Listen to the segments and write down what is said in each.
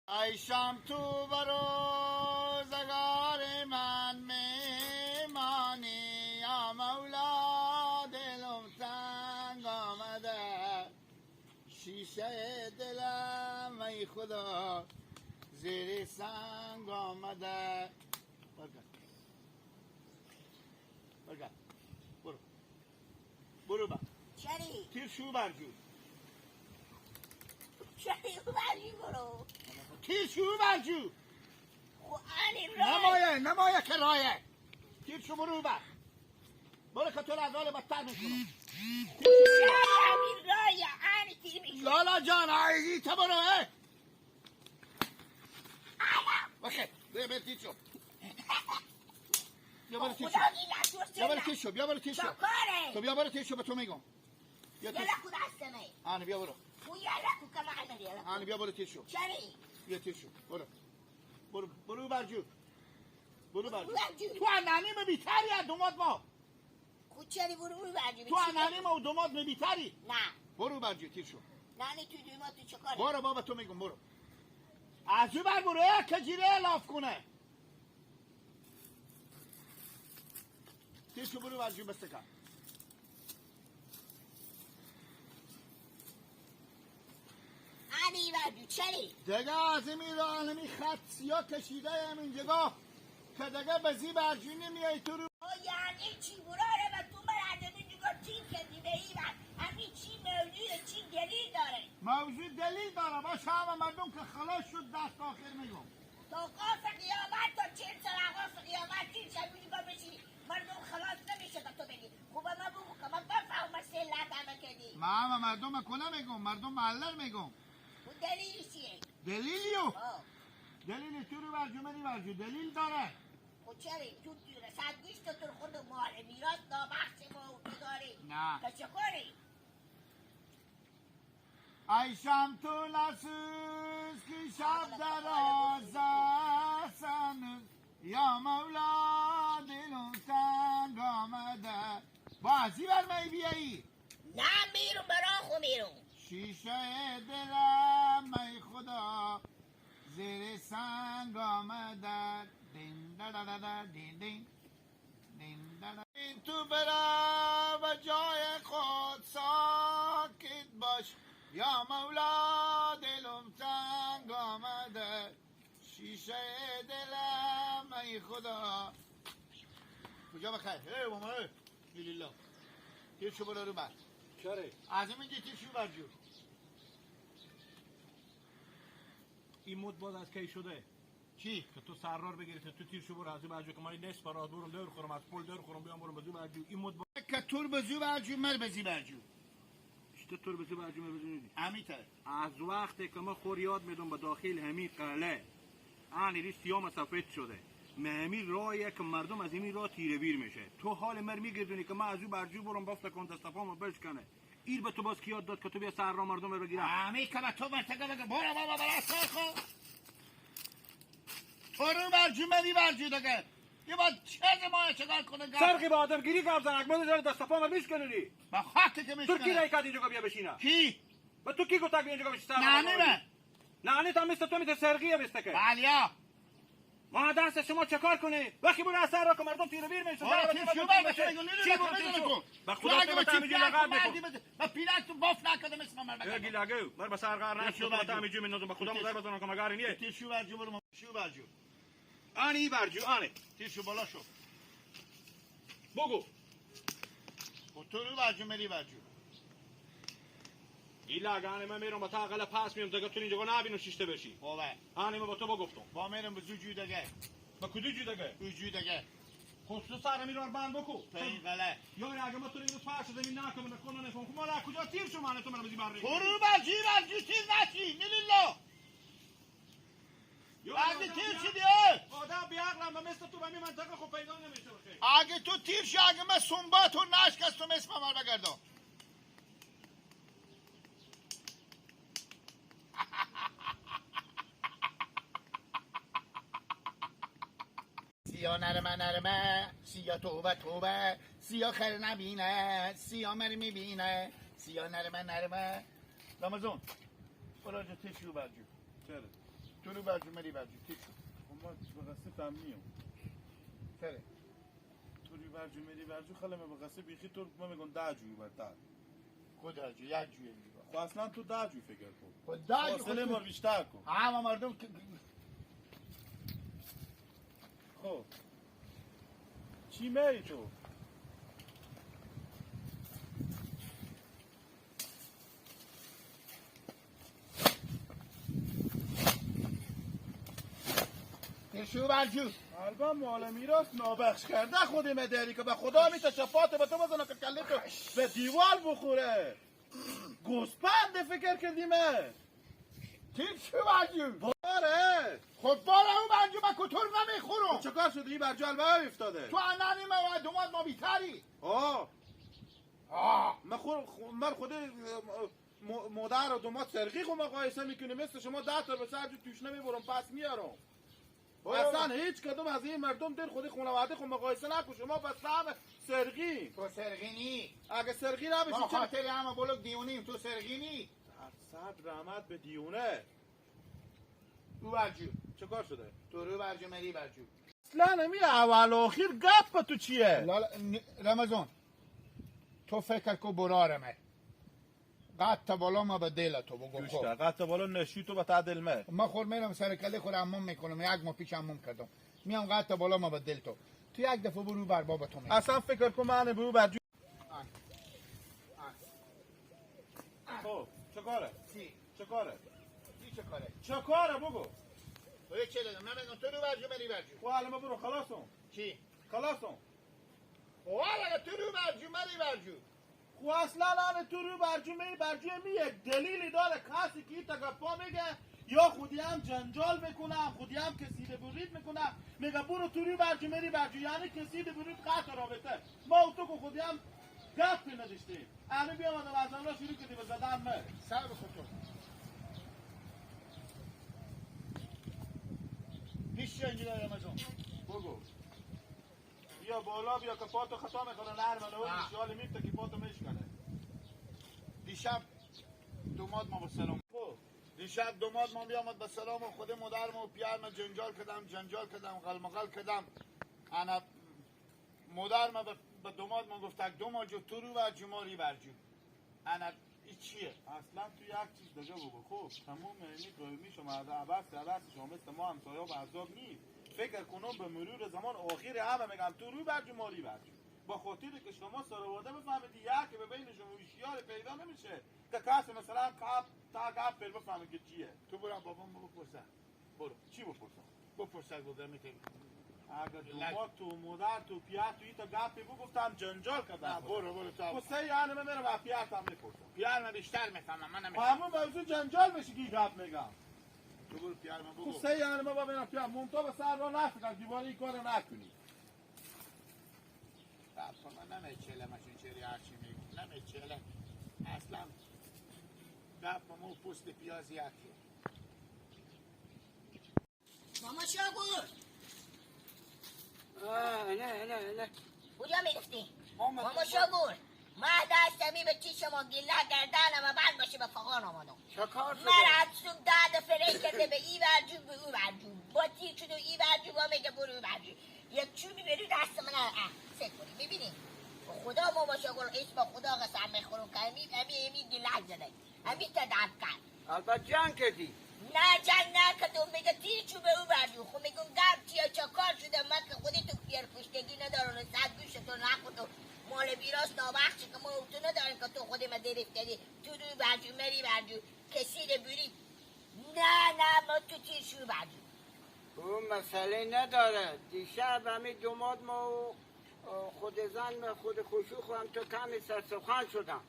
ای شام تو و روزگار من میمانی، یا مولا دلم تنگ آمده، شیشه دلم ای خدا زیر سنگ آمده. برگرد برو با چری؟ تیر شو برجو چری برجی برو تیر شو برجو خو آنیم رای نمایه که رایه تیر شو برو برو که تو را از حال بدتر میکنم. چری همین رای آنی تیر میشون لالا جان آیزی تا برو بخیر بیا تیر شو بیا برو تیر شو بیا برو تیر شو بیا برو تیر شو تو بیا برو تیر شو به تو میگم بیا تیر شو آنی بیا برو آنی بیا برو تیر شو چری؟ بیا تیر شو برو برجو تو انانی بیتری از دومات ما خود چری برو برجی تو انانی ما و دومات بیتری نه برو برجو تیر شو نانی تو دومات تو چه کاری؟ برو بابا تو میگم برو از او بر برو که جیره الاف کنه تیر شو برو برجو بستکن آنی برجو چری؟ دیگه از این میرانمی خط سیاه کشیده همین جگاه که دیگه بزی برجو نمیای تو رو یعنی چی براره و تو من عدمی نگاه چی کردی به این همین چی موضوع چی دلیل داره؟ موضوع دلیل داره باشه همه مردم که خلاص شد دست آخر میگم تو قاس قیامت تا 40 سال قاس قیامت چی شبی نگاه بشی مردم خلاص نمیشه تا تو بگی خوبه من بگو که من بفهم مسئلت همه کردی ما همه مردم کنه میگم مردم محلر میگم اون دلیلی چیه؟ دلیلیو دلیل تو رو برجو منی برجو دلیل داره خود چری؟ تو دیره سندگیش تو تر خود مال میراث نابخش ما تو داری نه که چه کاری؟ ای شم تو نسوز که شب درازه یا مولا دلم تنگ آمده بازی بر می بیایی نه میرون برا خو میرون شیشه دلم ای خدا زیر سنگ آمده دین دادادا دین دین دین دادا این تو برا و جای خود ساکت باش یا مولا دلم تنگ آمده شیشه دلم ای خدا کجا بخیر ای ماما ای لیلا تیر شو برو رو بر چره؟ از این تیر شو برجو این مد باز از کی شده؟ چی؟ که تو سرار بگیری تو تیر شو برو از این برجو که من نصف راه برم دور خورم از پل دور خورم بیام برم بزو برجو این مد باز که تور بزو برجو مر بزی برجو چطور تو بزو برجو من بزو نیدی؟ امیته از وقتی که من خور یاد میدم به داخل همین قلعه آنی ری سیام سفید شده همین راهیه که مردم از این راه تیره بیر میشه تو حال مر میگردونی که من از او برجو برم بافت کن دستفامو بشکنه ایر به تو باز کی یاد داد که تو بیا سر راه مردم رو بگیرم امی که به تو مرتگه بگه برو بابا برا سر خود تو رو برجو منی برجو دگه یه باید چه زمانه چگار کنه سرقی با آدم گیری کار زنک من داره دستفامو بشکنی با خاک که تو کی میشکنه رای کرد اینجا بیا بشینه کی؟ و تو کی گفت اینجا بشی سر نه نه نه تا مثل تو میته سرقیه بسته که بلیا ما دست شما چه کار کنه وقتی برو اثر را که مردم تیر بیر میشه برو تیر شو چی برو تیر شو با خدا تو بتامی جو لغت بکن با پیرک تو باف نکده مثل من یا گیلاگو مر بسر غار نه تو بتامی جو منو با خدا مدار بزنم که مگاری نیه تیر شو برجو برو شو برجو آنی برجو آنی تیر شو بالا شو بگو تو رو برجو مری برجو گیلاگانه من میرم با تا قله پاس میام دیگه تو اینجا نبینم شیشته بشی خوبه آنی من با تو بگفتم با میرم به زوجو دگه با کدو جو دیگه زوجو دگه خصوص سر میرم بند بکو تو این غله یا اگه ما تو اینو پاس زمین نکنم نکنم نفهم ما را کجا تیر شو من تو من بزی بر تو رو برجو تیر نشی نیلیلا اگه تیر شدی آدم بیاقلم و مثل تو به می منطقه خوب پیدا نمیشه بخیر اگه تو تیر شو اگه من سنباتو نشکستم اسم من بگردم سیا نرمه سیا توبه سیا خیر نبینه سیا مر میبینه سیا نرمه رمزون برو جو تیر شو برجو چرا تو رو برجو مری برجو تیک شد ما به قصه فهمیم سره توری برجو مری برجو خاله ما به قصه بیخی تو ما میگن 10 جوی برتر خود هرجو یک جوی میگه خب اصلا تو 10 جوی فکر کن خود 10 جوی فاصله ما بیشتر کن همه مردم خب چی میری تو؟ تشو برجو البته مال میراث نابخش کرده خودی مداری که به خدا می تشفات به تو بزنه که کله تو به دیوال بخوره گوسپند فکر کردیمه تشو برجو باره خود باره اون برجو من کتر نمیخورم چه کار شده این برجو البته افتاده تو انانی ما دوماد ما بیتری من خود مادر و دوماد سرقی خو مقایسه میکنه مثل شما 10 تا به سر توش نمیبرم پس میارم اصلا هیچ کدوم از این مردم دل خودی خانواده خو مقایسه نکن شما بس فهم سرقی تو سرقی نی اگه سرقی نبشی ما خاطر همه بلوک دیونیم تو سرقی نی صد رحمت به دیونه رو برجو چه کار شده؟ تو رو برجو مری برجو اصلا نمی اول آخر گپ تو چیه؟ رمضان تو فکر کو برارمه قط بالا ما به دل تو بگو گوش کن قط بالا نشی تو به تا دل مه ما خور میرم سر کله خور عموم میکنم یک ما پیش عموم کردم میام قط بالا ما به دل تو یک دفعه برو بر بابا تو میگم اصلا فکر کن من برو برجو خب چه کاره؟ چه کاره؟ چه کاره؟ چه کاره بگو تو چه دادم من میگم تو رو برجو مری برجو خب الان برو خلاصم چی؟ خلاصم خب الان تو رو برجو مری برجو خب اصلا الان تو رو برجو میری برجو می یک دلیلی داره کسی که تا گپا میگه یا خودی هم جنجال میکنم خودی هم کسیده برید میکنم میگه برو تو رو برجو میری برجو یعنی کسیده برید قطع رابطه ما و تو که خودی هم گپی نداشتیم الان بیام از آن را شروع کردی به زدن مه سر بخور تو پیش چه اینجا رمضان بگو بیا بالا بیا که پاتو خطا میکنه نرمه و بیشیال میفته که پاتو میشکنه دیشب دوماد ما با سلام دیشب دوماد ما بیامد به سلام و خود مادرم و پیرم جنجال کردم غلمغل کردم انا مادرم به دوماد ما گفت دوماد جو تو رو برجو ماری برجو انا این چیه؟ اصلا تو یک چیز دیگه بگو خوب تموم این قومی شما از عباس شما مثل ما همسایه و عذاب نیست فکر کنم به مرور زمان آخر همه میگم تو رو برجو ماری برجو با خاطر که شما سرواده بفهمید که به بین شما ویشیار پیدا نمیشه که کسی مثلا تا گپ پر بفهمه که چیه تو برو بابام بپرسه برو چی بپرسم بپرسه گفتم میتونی اگر دوما تو مادر تو پیار تو ایتا گپی گفتم جنجال کردم برو تا قصه یعنی من میرم و پیار تا میپرسم پیار من بیشتر میفهمم من نمیفهمم همون موضوع جنجال بشه که گپ میگم تو برو پیار من بگو قصه یعنی من ببینم پیار ممتا به سر را نفکر دیوانه این کار نکنی من نمیچله ماشین چری هرچی میگم نمیچله اصلا گپ ما پوست پیازی یکی ماما شاگور نه کجا میرفتی؟ ماما شاگور من دستمی به چی شما گله گردنم و بعد باشه به فقان آمدم چه کار شده؟ من عدسوم ده دفعه کرده به ای برجو به او برجو با تیر شد و ای برجو با میگه برو او برجو یک چوبی بری دست من سه کنی میبینی خدا ماما شاگور اسم خدا قسم میخورم که امی گله زده امی تدرد کرد البته جنگ کردی نه جنگ نکردم میگه تیر چوب او برجو خب میگم گرد چیه چه کار شده من که خودی تو پیر پشتگی ندارم صد گوشتو نکن مال بیراست نابخشی که ما تو نداریم که تو خودی ما دیرفت کردی تو روی برجو مری برجو کسی رو بری نه ما تو تیر شو برجو اون مسئله نداره دیشب همین دوماد ما و خود زن و خود خوشوخ هم تو کمی سرسخن شدم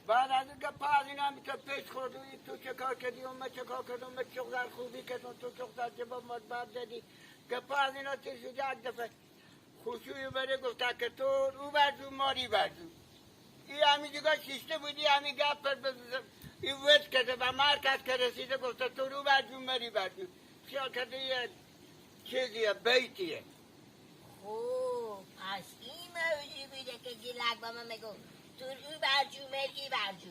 بعد از اینکه پا این همی تو پیش خورد تو چه کار کردی و من چه کار کردم من چقدر خوبی کردم تو چقدر جباب مدبر زدی که پا از اینا تیر شد یک دفعه خوشوی بره گفته که تو رو برجو ماری برجو این همی دیگه شیشته بودی همی گپ پر این وید کرده و مرکز که رسیده گفته تو رو برجو ماری برجو خیال کرده یه چیزیه بیتیه خوب پس این موضوع بوده که گیلک با من میگو تو رو برجو مری برجو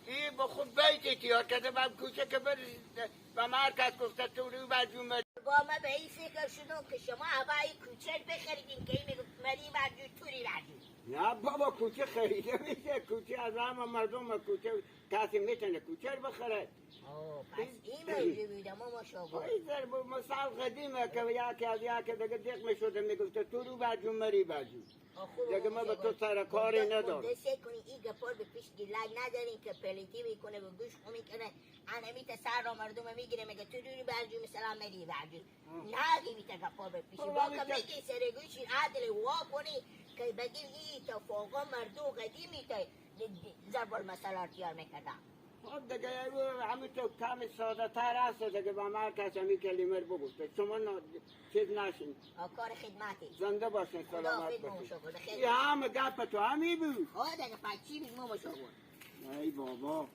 این با خود بیتی تیار کرده من کوچه که بری و مرکز گفته تو رو برجون مری با ما به این فکر شدم که شما هوای کوچر بخریدین که این میگفت مری برجون توری برجون. نه بابا کوچه خریده میشه کوچه از همه مردم کوچه کسی میتونه کوچه بخره پس این موضوع بوده ما شاگرد. این ضرب مثال قدیمه که یکی از یکی دیگه دیق میشده میگفته تو رو برجون مری برجون دیگه ما به تو سر کاری ندارم. مدرسه کنی این گپار به پیش گیلک ندارین که پلیتی میکنه و گوش خو میکنه انمیت سر را مردم میگیره میگه تو روی برجون مثلا مری برجون نه میته گپار به پیش با که میگی سر گوشی عدل وا کنی که بگیم این اتفاقا مردم قدیمی تا ضرب المثل ارتیار میکردن. خب دیگه همین تو کم ساده تر هست دیگه با مرکز همین کلمه رو بگوشته شما چیز نشین کار خدمتی زنده باشین سلامت خدا باشین یه همه گپ تو همین بود دیگه پس چی بگم ما شاگرد. ای بابا